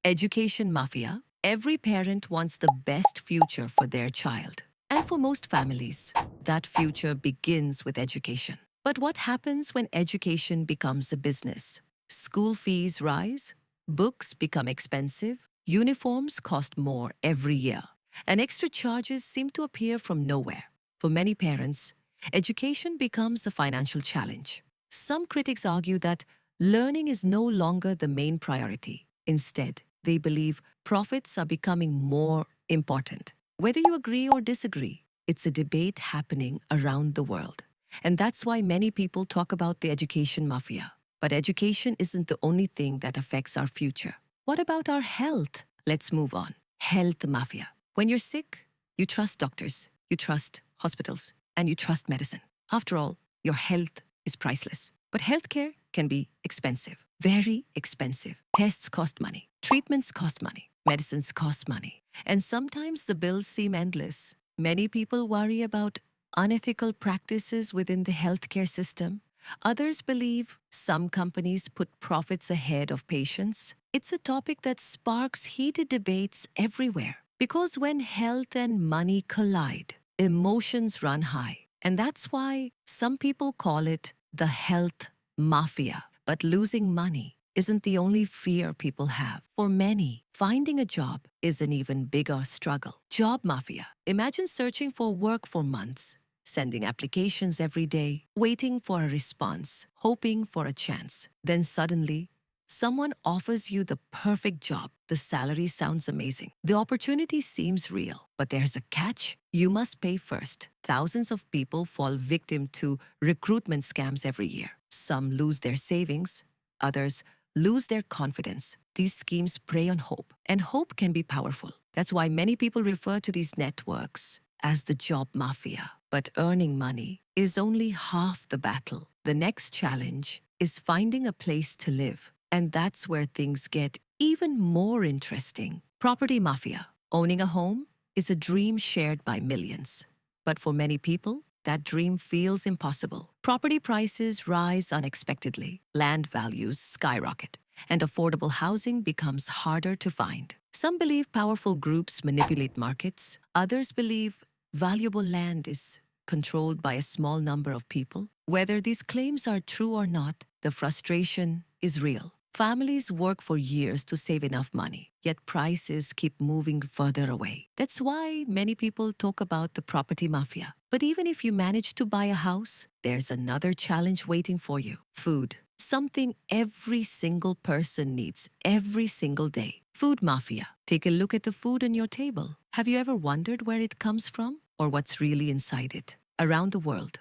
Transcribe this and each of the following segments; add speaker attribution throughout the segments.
Speaker 1: Education mafia. Every parent wants the best future for their child. And for most families, that future begins with education. But what happens when education becomes a business? School fees rise, books become expensive, uniforms cost more every year, and extra charges seem to appear from nowhere. For many parents, education becomes a financial challenge. Some critics argue that learning is no longer the main priority. Instead, they believe profits are becoming more important. Whether you agree or disagree, it's a debate happening around the world. And that's why many people talk about the education mafia. But education isn't the only thing that affects our future. What about our health? Let's move on. Health mafia. When you're sick, you trust doctors, you trust hospitals, and you trust medicine. After all, your health is priceless. But healthcare can be expensive, very expensive. Tests cost money, treatments cost money, medicines cost money, and sometimes the bills seem endless. Many people worry about unethical practices within the healthcare system. Others believe some companies put profits ahead of patients. It's a topic that sparks heated debates everywhere. Because when health and money collide, emotions run high. And that's why some people call it the health mafia. But losing money isn't the only fear people have. For many, finding a job is an even bigger struggle. Job mafia. Imagine searching for work for months, sending applications every day, waiting for a response, hoping for a chance. Then suddenly, someone offers you the perfect job. The salary sounds amazing. The opportunity seems real. But there's a catch. You must pay first. Thousands of people fall victim to recruitment scams every year. Some lose their savings, others lose their confidence. These schemes prey on hope, and hope can be powerful. That's why many people refer to these networks as the job mafia. But earning money is only half the battle. The next challenge is finding a place to live. And that's where things get even more interesting. Property mafia. Owning a home is a dream shared by millions. But for many people, that dream feels impossible. Property prices rise unexpectedly, land values skyrocket, and affordable housing becomes harder to find. Some believe powerful groups manipulate markets. Others believe valuable land is controlled by a small number of people. Whether these claims are true or not, the frustration is real. Families work for years to save enough money, yet prices keep moving further away. That's why many people talk about the property mafia. But even if you manage to buy a house, there's another challenge waiting for you. Food. Something every single person needs every single day. Food mafia. Take a look at the food on your table. Have you ever wondered where it comes from or what's really inside it? Around the world,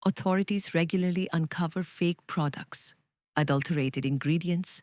Speaker 1: authorities regularly uncover fake products, adulterated ingredients,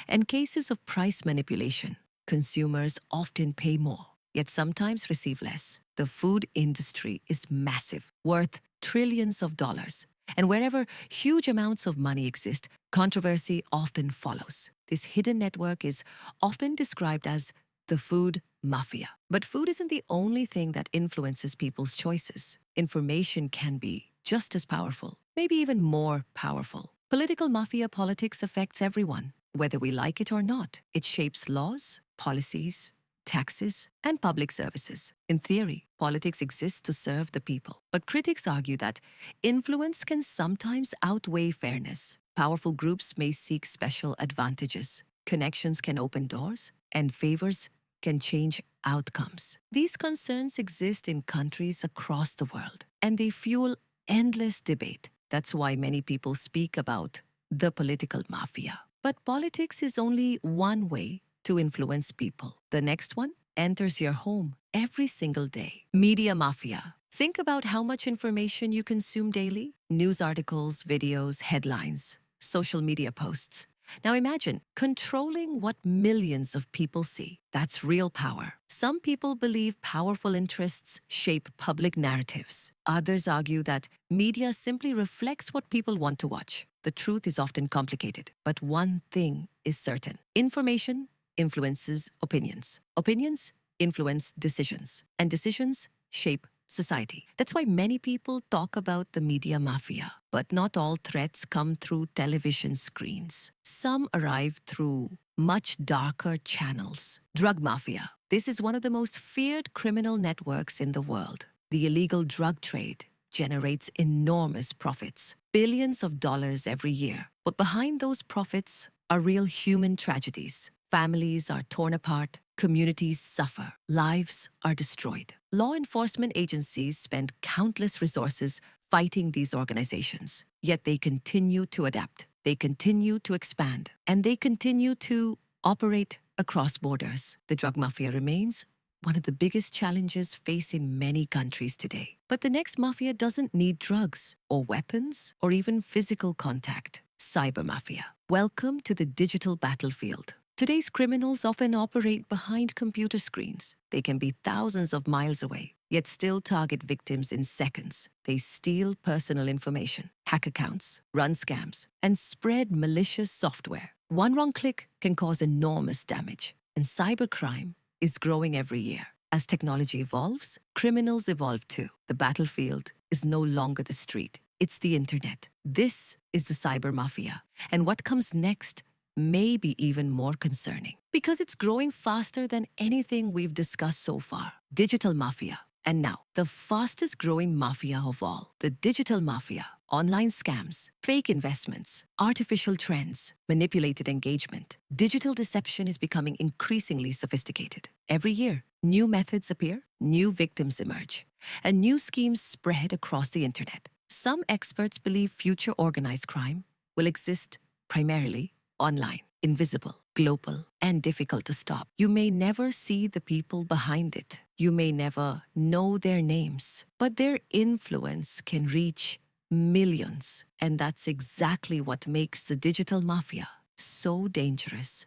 Speaker 1: and cases of price manipulation. Consumers often pay more, yet sometimes receive less. The food industry is massive, worth trillions of dollars. And wherever huge amounts of money exist, controversy often follows. This hidden network is often described as the food mafia. But food isn't the only thing that influences people's choices. Information can be just as powerful, maybe even more powerful. Political mafia politics affects everyone, whether we like it or not. It shapes laws, policies, taxes, and public services. In theory, politics exists to serve the people. But critics argue that influence can sometimes outweigh fairness. Powerful groups may seek special advantages. Connections can open doors, and favors can change outcomes. These concerns exist in countries across the world, and they fuel endless debate. That's why many people speak about the political mafia. But politics is only one way to influence people. The next one enters your home every single day. Media mafia. Think about how much information you consume daily. News articles, videos, headlines, social media posts. Now imagine controlling what millions of people see. That's real power. Some people believe powerful interests shape public narratives. Others argue that media simply reflects what people want to watch. The truth is often complicated, but one thing is certain. Information influences opinions. Opinions influence decisions, and decisions shape society. That's why many people talk about the media mafia. But not all threats come through television screens. Some arrive through much darker channels. Drug mafia. This is one of the most feared criminal networks in the world. The illegal drug trade generates enormous profits, billions of dollars every year. But behind those profits are real human tragedies. Families are torn apart, communities suffer, lives are destroyed. Law enforcement agencies spend countless resources fighting these organizations, yet they continue to adapt, they continue to expand, and they continue to operate across borders. The drug mafia remains one of the biggest challenges facing many countries today. But the next mafia doesn't need drugs or weapons or even physical contact. Cyber mafia. Welcome to the digital battlefield. Today's criminals often operate behind computer screens. They can be thousands of miles away, yet still target victims in seconds. They steal personal information, hack accounts, run scams, and spread malicious software. One wrong click can cause enormous damage. And cybercrime is growing every year. As technology evolves, criminals evolve too. The battlefield is no longer the street, it's the internet. This is the cyber mafia. And what comes next may be even more concerning because it's growing faster than anything we've discussed so far. Digital mafia. And now, the fastest growing mafia of all, the digital mafia. Online scams, fake investments, artificial trends, manipulated engagement. Digital deception is becoming increasingly sophisticated. Every year, new methods appear, new victims emerge, and new schemes spread across the internet. Some experts believe future organized crime will exist primarily online, invisible, global, and difficult to stop. You may never see the people behind it. You may never know their names, but their influence can reach millions. And that's exactly what makes the digital mafia so dangerous.